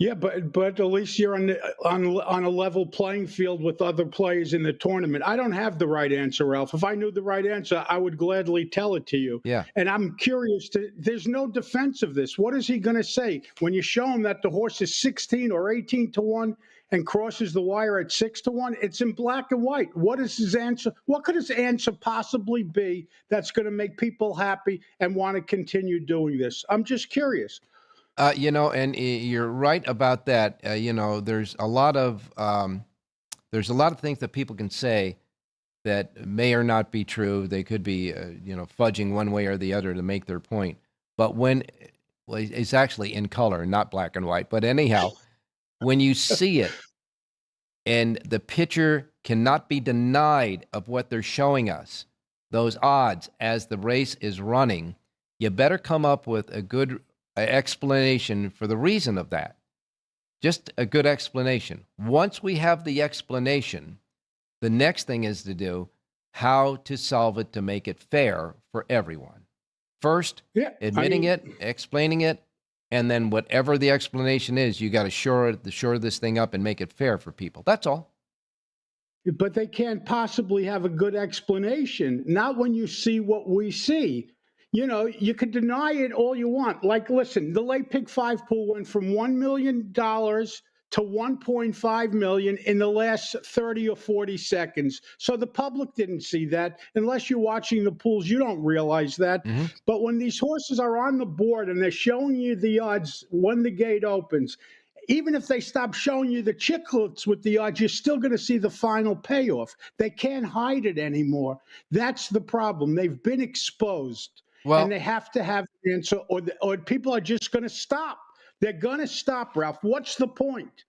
[SPEAKER 9] Yeah, but at least you're on a level playing field with other players in the tournament. I don't have the right answer, Ralph. If I knew the right answer, I would gladly tell it to you.
[SPEAKER 1] Yeah.
[SPEAKER 9] And I'm curious there's no defense of this. What is he going to say when you show him that the horse is 16 or 18-1 and crosses the wire at 6-1? It's in black and white. What is his answer? What could his answer possibly be that's going to make people happy and want to continue doing this? I'm just curious.
[SPEAKER 1] And you're right about that. There's a lot of things that people can say that may or not be true. They could be, fudging one way or the other to make their point. But it's actually in color, not black and white. But anyhow, when you see it, and the picture cannot be denied of what they're showing us, those odds as the race is running, you better come up with a good explanation for the reason of that. Just a good explanation. Once we have the explanation, the next thing is to do how to solve it to make it fair for everyone. First, admitting it, explaining it, and then whatever the explanation is, you got to shore this thing up and make it fair for people. That's all.
[SPEAKER 9] But they can't possibly have a good explanation. Not when you see what we see. You could deny it all you want. Like, listen, the late pick 5 pool went from $1 million to $1.5 million in the last 30 or 40 seconds. So the public didn't see that. Unless you're watching the pools, you don't realize that. Mm-hmm. But when these horses are on the board and they're showing you the odds when the gate opens, even if they stop showing you the chicklets with the odds, you're still going to see the final payoff. They can't hide it anymore. That's the problem. They've been exposed, and they have to have an answer, or people are just going to stop. They're going to stop, Ralph. What's the point?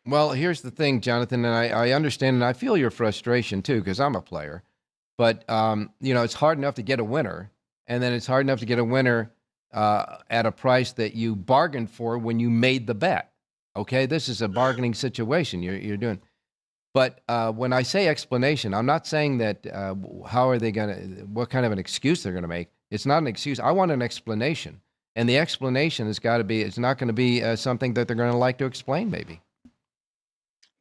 [SPEAKER 1] Well, here's the thing, Jonathan, and I understand, and I feel your frustration too, because I'm a player. But it's hard enough to get a winner, and then it's hard enough to get a winner at a price that you bargained for when you made the bet. Okay, this is a bargaining situation you're doing. But when I say explanation, I'm not saying that how are they going to, what kind of an excuse they're going to make. It's not an excuse. I want an explanation. And the explanation has got to be, it's not going to be something that they're going to like to explain, maybe.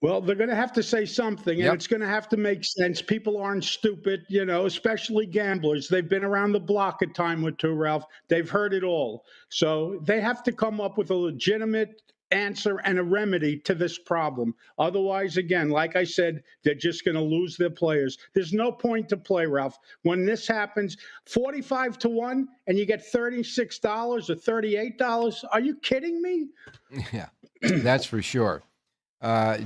[SPEAKER 9] Well, they're going to have to say something, and it's going to have to make sense. People aren't stupid, especially gamblers. They've been around the block a time or two, Ralph. They've heard it all. So they have to come up with a legitimate answer and a remedy to this problem. Otherwise, again, like I said, they're just going to lose their players. There's no point to play, Ralph. When this happens, 45-1, and you get $36 or $38. Are you kidding me?
[SPEAKER 1] Yeah, that's for sure.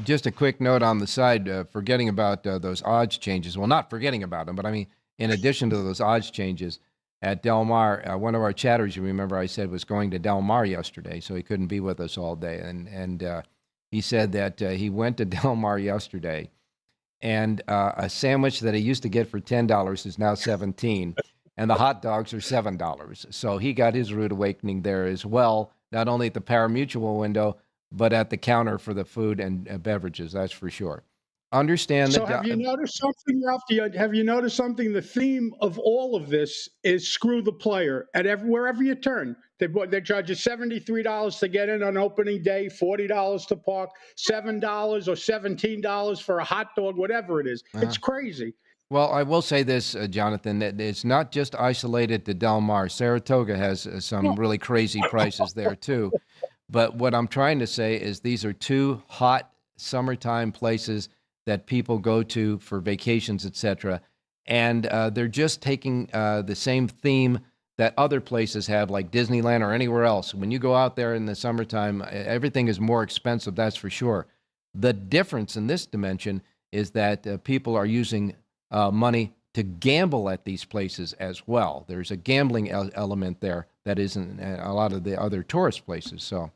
[SPEAKER 1] Just a quick note on the side, forgetting about those odds changes. Well, not forgetting about them, but I mean, in addition to those odds changes at Del Mar, one of our chatters, you remember I said, was going to Del Mar yesterday, so he couldn't be with us all day. And he said that he went to Del Mar yesterday, and a sandwich that he used to get for $10 is now $17, and the hot dogs are $7. So he got his rude awakening there as well, not only at the pari-mutuel window, but at the counter for the food and beverages, that's for sure. Understand that.
[SPEAKER 9] So have you noticed something, Ralph? Have you noticed something? The theme of all of this is screw the player at wherever you turn. They charge you $73 to get in on opening day, $40 to park, $7 or $17 for a hot dog, whatever it is. It's crazy.
[SPEAKER 1] Well, I will say this, Jonathan, that it's not just isolated to Del Mar. Saratoga has some really crazy prices there too. But what I'm trying to say is these are two hot summertime places that people go to for vacations, etc. And they're just taking the same theme that other places have, like Disneyland or anywhere else. When you go out there in the summertime, everything is more expensive, that's for sure. The difference in this dimension is that people are using money to gamble at these places as well. There's a gambling element there that isn't a lot of the other tourist places. So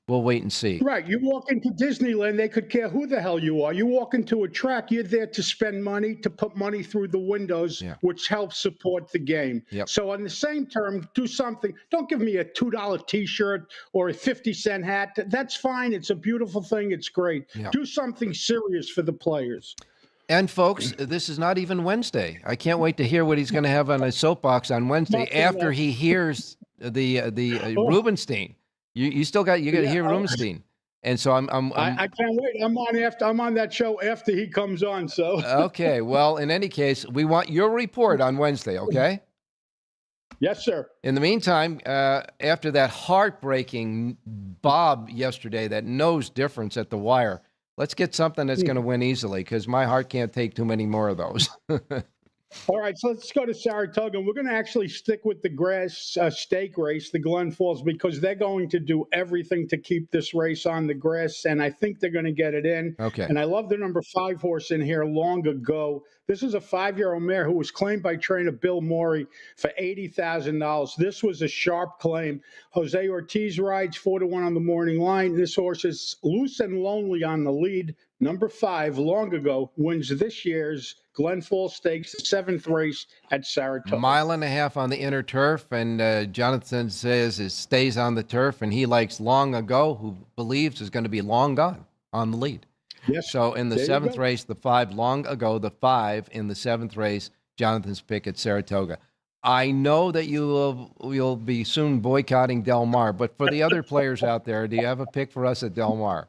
[SPEAKER 1] we'll wait and see.
[SPEAKER 9] Right. You walk into Disneyland, they could care who the hell you are. You walk into a track, you're there to spend money, to put money through the windows, which helps support the game. So on the same term, do something. Don't give me a $2 T-shirt or a 50-cent hat. That's fine. It's a beautiful thing. It's great. Do something serious for the players.
[SPEAKER 1] And folks, this is not even Wednesday. I can't wait to hear what he's going to have on his soapbox on Wednesday after he hears the Rubenstein. You got to hear Rubenstein, and so I
[SPEAKER 9] can't wait. I'm on that show after he comes on. So
[SPEAKER 1] okay. Well, in any case, we want your report on Wednesday. Okay.
[SPEAKER 9] Yes, sir.
[SPEAKER 1] In the meantime, after that heartbreaking Bob yesterday, that nose difference at the wire, let's get something that's going to win easily, because my heart can't take too many more of those.
[SPEAKER 9] All right, so let's go to Saratoga. We're going to actually stick with the grass stake race, the Glen Falls, because they're going to do everything to keep this race on the grass, and I think they're going to get it in.
[SPEAKER 1] Okay.
[SPEAKER 9] And I love the number 5 horse in here, Long Ago. This is a 5-year-old mare who was claimed by trainer Bill Morey for $80,000. This was a sharp claim. Jose Ortiz rides 4-1 on the morning line. This horse is loose and lonely on the lead. Number 5, Long Ago, wins this year's Glen Falls Stakes, the 7th race at Saratoga. 1.5 miles
[SPEAKER 1] on the inner turf, and Jonathan says it stays on the turf, and he likes Long Ago, who believes is going to be long gone on the lead.
[SPEAKER 9] Yes.
[SPEAKER 1] So in the 7th race, the 5, Long Ago, the 5 in the 7th race, Jonathan's pick at Saratoga. I know that you'll be soon boycotting Del Mar, but for the other players out there, do you have a pick for us at Del Mar?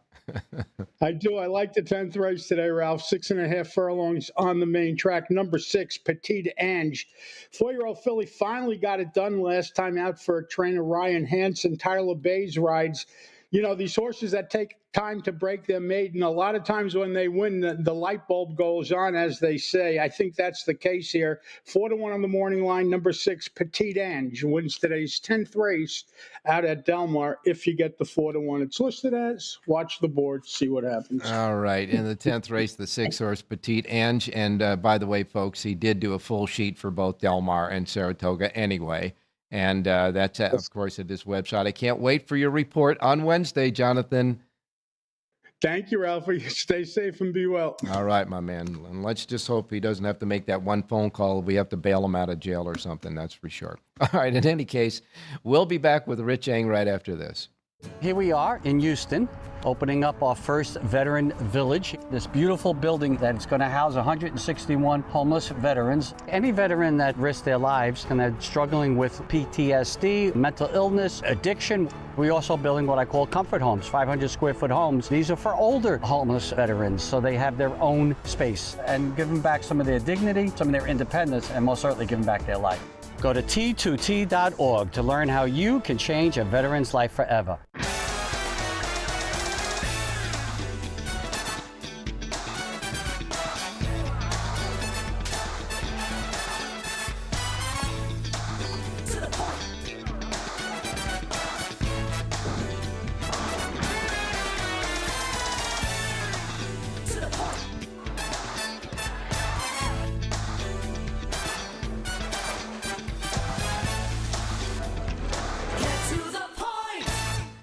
[SPEAKER 9] I do. I like the 10th race today, Ralph. 6.5 furlongs on the main track. Number 6, Petite Ange. 4-year-old filly finally got it done last time out for trainer Ryan Hansen. Tyler Bays rides. these horses that take time to break their maiden, a lot of times when they win, the light bulb goes on, as they say. I think that's the case here. 4-1 on the morning line. Number 6, Petite Ange, wins today's 10th race out at Del Mar. If you get the 4-1, it's listed as. Watch the board, see what happens.
[SPEAKER 1] All right. In the 10th race, the 6-horse Petite Ange. And by the way, folks, he did do a full sheet for both Del Mar and Saratoga anyway. And that's, of course, at this website. I can't wait for your report on Wednesday, Jonathan.
[SPEAKER 9] Thank you, Ralphie. Stay safe and be well.
[SPEAKER 1] All right, my man. And let's just hope he doesn't have to make that one phone call. We have to bail him out of jail or something, that's for sure. All right, in any case, we'll be back with Rich Eng right after this.
[SPEAKER 4] Here we are in Houston, opening up our first veteran village. This beautiful building that's going to house 161 homeless veterans. Any veteran that risked their lives and are struggling with PTSD, mental illness, addiction. We're also building what I call comfort homes, 500 square foot homes. These are for older homeless veterans, so they have their own space and give them back some of their dignity, some of their independence, and most certainly give them back their life. Go to T2T.org to learn how you can change a veteran's life forever.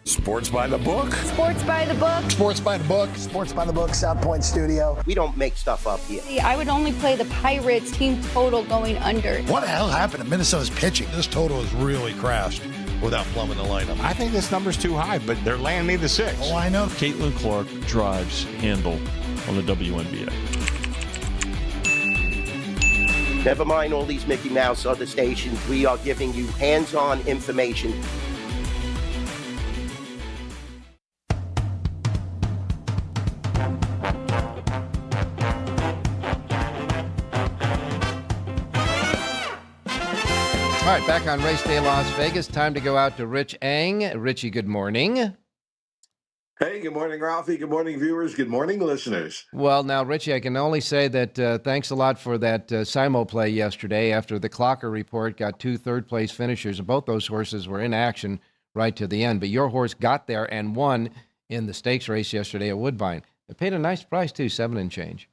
[SPEAKER 10] Sports by the book.
[SPEAKER 11] Sports by the book.
[SPEAKER 10] Sports by the book. Sports by the book, South Point Studio.
[SPEAKER 12] We don't make stuff up here.
[SPEAKER 11] I would only play the Pirates team total going under.
[SPEAKER 10] What the hell happened to Minnesota's pitching?
[SPEAKER 13] This total is really crashed without plumbing the lineup. I think this number's too high, but they're landing me the 6.
[SPEAKER 10] Oh, I know.
[SPEAKER 14] Caitlin Clark drives handle on the WNBA.
[SPEAKER 12] Never mind all these Mickey Mouse other stations. We are giving you hands-on information.
[SPEAKER 1] All right, back on Race Day Las Vegas. Time to go out to Rich Eng. Richie, good morning.
[SPEAKER 15] Hey, good morning, Ralphie. Good morning, viewers. Good morning, listeners.
[SPEAKER 1] Well, now, Richie, I can only say that thanks a lot for that Simo play yesterday after the Clocker report got 2 third-place finishers. Both those horses were in action right to the end, but your horse got there and won in the stakes race yesterday at Woodbine. It paid a nice price, too, 7 and change.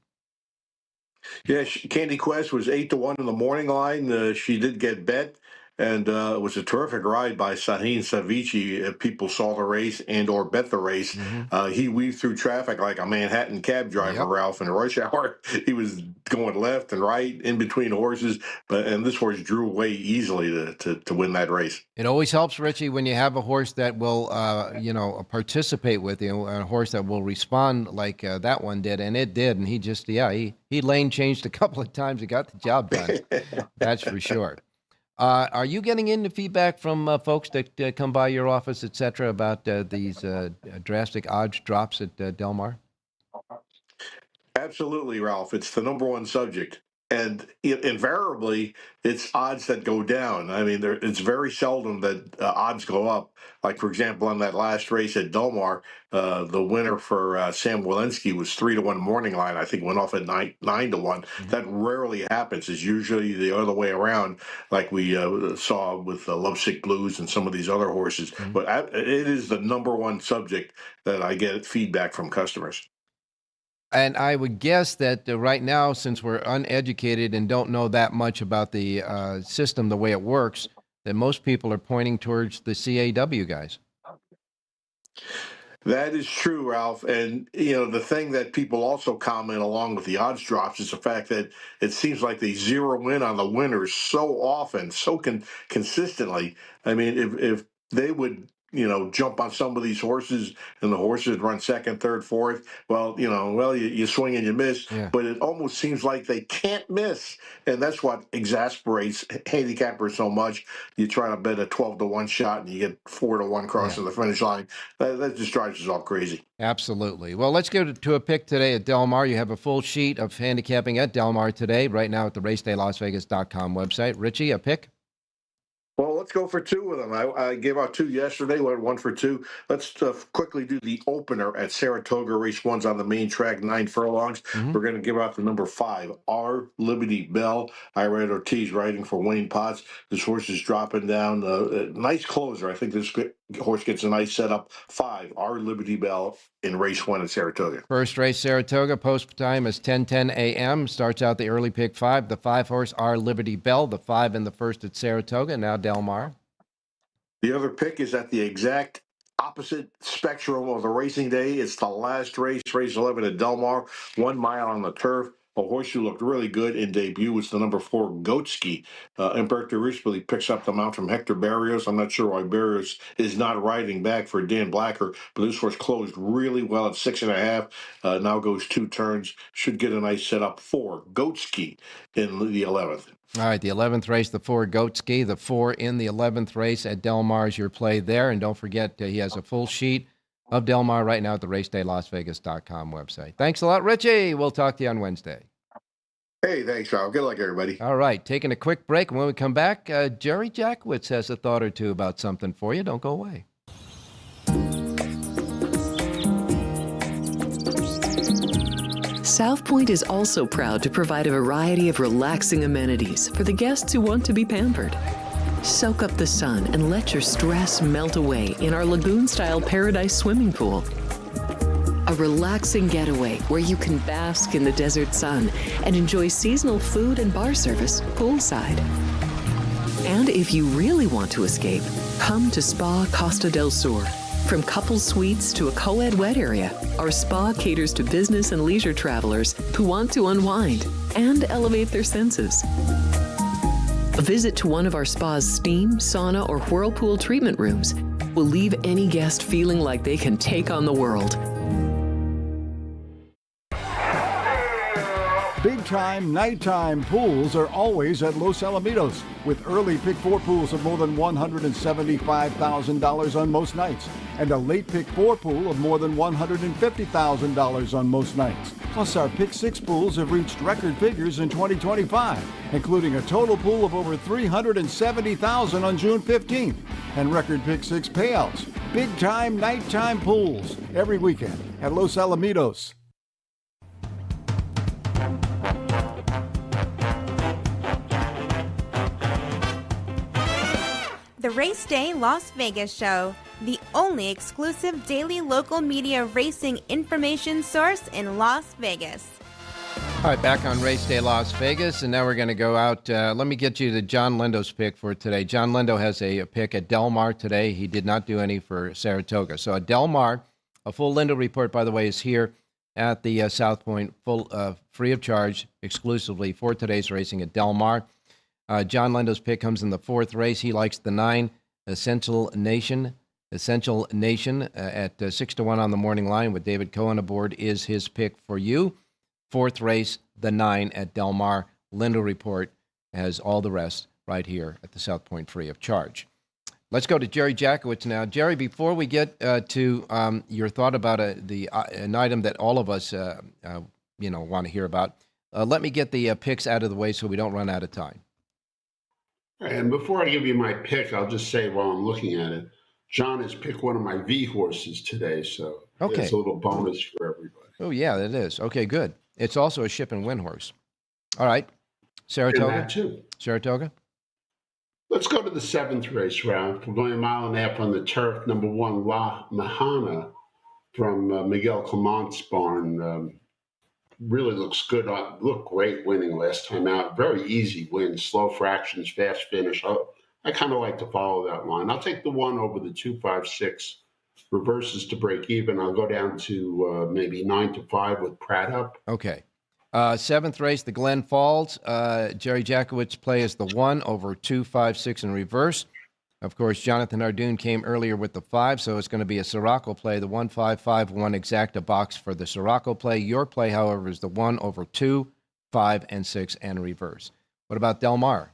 [SPEAKER 15] Yeah, Candy Quest was 8-1 in the morning line. She did get bet, and it was a terrific ride by Sahin Savici. If people saw the race and or bet the race, he weaved through traffic like a Manhattan cab driver, Ralph, in rush hour. He was going left and right in between horses, and this horse drew away easily to win that race.
[SPEAKER 1] It always helps, Richie, when you have a horse that will, participate with you, a horse that will respond like that one did, and it did. And he just, he lane changed a couple of times and got the job done. That's for sure. Are you getting into feedback from folks that come by your office, et cetera, about these drastic odds drops at Del Mar?
[SPEAKER 15] Absolutely, Ralph. It's the number one subject. And invariably, it's odds that go down. I mean, it's very seldom that odds go up. Like, for example, on that last race at Del Mar, the winner for Sam Walensky was 3-1 morning line. I think went off at 9-1. That rarely happens. It's usually the other way around, like we saw with Lovesick Blues and some of these other horses. But it is the number one subject that I get feedback from customers.
[SPEAKER 1] And I would guess that right now, since we're uneducated and don't know that much about the system, the way it works, that most people are pointing towards the CAW guys.
[SPEAKER 15] That is true, Ralph. And, the thing that people also comment along with the odds drops is the fact that it seems like they zero in on the winners so often, so consistently. I mean, if they would jump on some of these horses and the horses run second, third, fourth. Well, you swing and you miss, but it almost seems like they can't miss. And that's what exasperates handicappers so much. You try to bet a 12-1 shot and you get 4-1 crossing the finish line. That just drives us all crazy.
[SPEAKER 1] Absolutely. Well, let's go to a pick today at Del Mar. You have a full sheet of handicapping at Del Mar today, right now at the racedaylasvegas.com website. Richie, a pick?
[SPEAKER 15] Well, let's go for two of them. I gave out two yesterday, went 1 for 2. Let's quickly do the opener at Saratoga. Race 1's on the main track, 9 furlongs. We're going to give out the number 5, R Liberty Bell. I read Ortiz riding for Wayne Potts. This horse is dropping down. Nice closer. I think this horse gets a nice setup. 5, R Liberty Bell in race 1 at Saratoga.
[SPEAKER 1] First race, Saratoga. Post time is 10:10 a.m. Starts out the early pick 5. The 5 horse, R Liberty Bell. The 5 in the first at Saratoga. Now Del Mar.
[SPEAKER 15] The other pick is at the exact opposite spectrum of the racing day. It's the last race, race 11 at Del Mar, 1 mile on the turf. A horse who looked really good in debut was the number 4 Goatski. Umberto Rispoli picks up the mount from Hector Barrios. I'm not sure why Barrios is not riding back for Dan Blacker, but this horse closed really well at 6.5. Now goes 2 turns. Should get a nice setup for Goatski in the 11th.
[SPEAKER 1] All right, the 11th race, the 4 Goatski. The 4 in the 11th race at Del Mar is your play there. And don't forget, he has a full sheet of Del Mar right now at the racedaylasvegas.com website. Thanks a lot, Richie. We'll talk to you on Wednesday.
[SPEAKER 15] Hey, thanks, Charles. Good luck, everybody.
[SPEAKER 1] All right, taking a quick break. When we come back, Jerry Jackowitz has a thought or two about something for you. Don't go away.
[SPEAKER 2] South Point is also proud to provide a variety of relaxing amenities for the guests who want to be pampered. Soak up the sun and let your stress melt away in our lagoon-style paradise swimming pool. A relaxing getaway where you can bask in the desert sun and enjoy seasonal food and bar service poolside. And if you really want to escape, come to Spa Costa del Sur. From couple suites to a co-ed wet area, our spa caters to business and leisure travelers who want to unwind and elevate their senses. A visit to one of our spa's steam, sauna, or whirlpool treatment rooms will leave any guest feeling like they can take on the world.
[SPEAKER 5] Big-time, nighttime pools are always at Los Alamitos, with early pick 4 pools of more than $175,000 on most nights, and a late pick 4 pool of more than $150,000 on most nights. Plus, our pick 6 pools have reached record figures in 2025, including a total pool of over $370,000 on June 15th, and record pick 6 payouts. Big-time, nighttime pools every weekend at Los Alamitos.
[SPEAKER 16] The Race Day Las Vegas Show, the only exclusive daily local media racing information source in Las Vegas.
[SPEAKER 1] All right, back on Race Day Las Vegas, and now we're going to go out. Let me get you to John Lindo's pick for today. John Lindo has a pick at Del Mar today. He did not do any for Saratoga. So at Del Mar, a full Lindo report, by the way, is here at the South Point, free of charge, exclusively for today's racing at Del Mar. John Lindo's pick comes in the 4th race. He likes the 9, Essential Nation. At 6-1 on the morning line with David Cohen aboard is his pick for you. 4th race, the 9 at Del Mar. Lindo report has all the rest right here at the South Point free of charge. Let's go to Jerry Jackowitz now. Jerry, before we get to your thought about an item that all of us want to hear about, let me get the picks out of the way so we don't run out of time.
[SPEAKER 17] And before I give you my pick, I'll just say while I'm looking at it, John has picked one of my V horses today, so it's a little bonus for everybody.
[SPEAKER 1] Oh, yeah, it is. Okay, good. It's also a ship and win horse. All right. Saratoga?
[SPEAKER 17] And that too.
[SPEAKER 1] Saratoga?
[SPEAKER 17] Let's go to the 7th race, Ralph. We're going 1.5 miles on the turf. Number 1, La Mahana from Miguel Clement's barn. Really looks good. Looked great winning last time out. Very easy win, slow fractions, fast finish. I kind of like to follow that line. I'll take the 1 over the 2.56. Reverses to break even. I'll go down to maybe 9-5 with Pratt up.
[SPEAKER 1] Okay. 7th race, the Glen Falls. Jerry Jackowitz play is the 1 over 2.56 in reverse. Of course, Jonathan Hardon came earlier with the 5, so it's going to be a Siraco play, the 1-5-5-1 exacta box for the Siraco play. Your play, however, is the 1 over 2, 5, and 6 and reverse. What about Del Mar?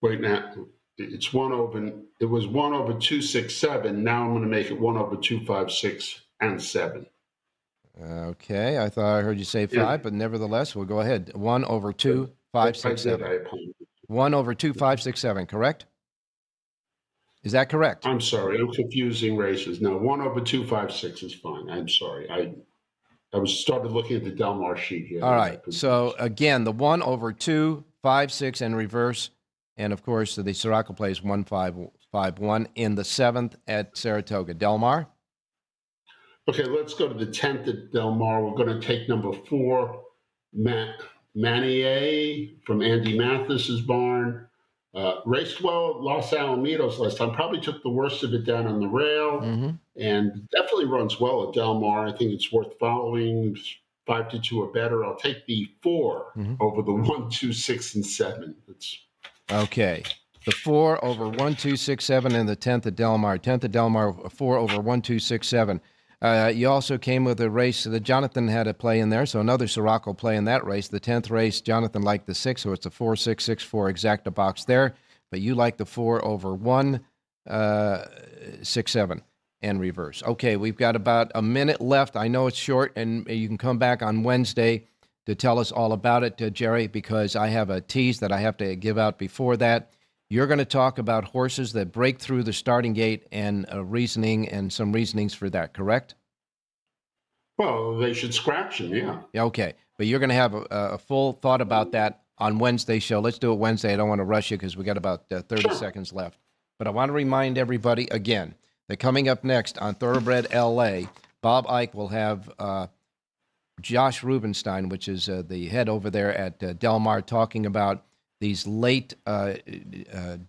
[SPEAKER 17] Wait, now, it's 1 over, it was 1 over 2.67. Now I'm going to make it 1 over 2.56 and 7.
[SPEAKER 1] Okay, I thought I heard you say 5, but nevertheless, we'll go ahead. 1 over 2, 5, 6, 7. 1 over 2, 5, 6, 7, correct? Is that correct?
[SPEAKER 17] I'm sorry, I'm confusing races. No, 1/256 is fine. I'm sorry. I was started looking at the Del Mar sheet here.
[SPEAKER 1] All right. So again, the 1/256 in reverse, and of course the Siraco plays 1-5-5-1 in the 7th at Saratoga. Del Mar.
[SPEAKER 17] Okay, let's go to the 10th at Del Mar. We're going to take number 4, Manier from Andy Mathis's barn. Raced well at Los Alamitos last time. Probably took the worst of it down on the rail, and definitely runs well at Del Mar. I think it's worth following. 5-2 or better. I'll take the 4 over the 1, 2, 6, and 7.
[SPEAKER 1] Okay. The 4 over 1, 2, 6, 7, and the 10th at Del Mar. 10th at Del Mar, 4 over 1, 2, 6, 7. You also came with a race that Jonathan had a play in there, so another Siraco play in that race. The 10th race, Jonathan liked the 6, so it's a 4, 6, 6, 4 exacta box there. But you like the 4 over 1, 6, 7 and reverse. Okay, we've got about a minute left. I know it's short, and you can come back on Wednesday to tell us all about it, Jerry, because I have a tease that I have to give out before that. You're going to talk about horses that break through the starting gate and reasoning and some reasonings for that, correct?
[SPEAKER 17] Well, they should scratch him, yeah.
[SPEAKER 1] Okay, but you're going to have a full thought about that on Wednesday's show. Let's do it Wednesday. I don't want to rush you because we got about 30 seconds left. But I want to remind everybody again that coming up next on Thoroughbred LA, Bob Ike will have Josh Rubenstein, which is the head over there at Del Mar, talking about these late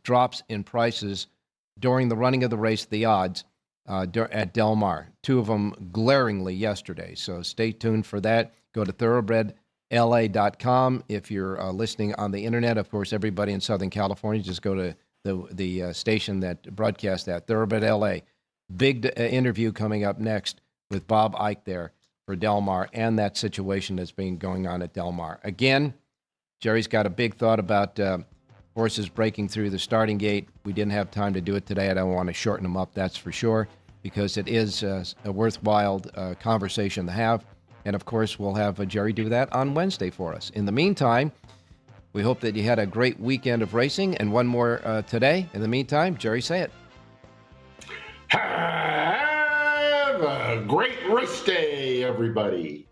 [SPEAKER 1] drops in prices during the running of the race, the odds at Del Mar. 2 of them glaringly yesterday. So stay tuned for that. Go to thoroughbredla.com. If you're listening on the internet, of course, everybody in Southern California, just go to the station that broadcasts that, Thoroughbred LA. Big interview coming up next with Bob Ike there for Del Mar and that situation that's been going on at Del Mar. Again, Jerry's got a big thought about horses breaking through the starting gate. We didn't have time to do it today. I don't want to shorten them up, that's for sure, because it is a worthwhile conversation to have. And, of course, we'll have Jerry do that on Wednesday for us. In the meantime, we hope that you had a great weekend of racing, and one more today. In the meantime, Jerry, say it.
[SPEAKER 17] Have a great race day, everybody.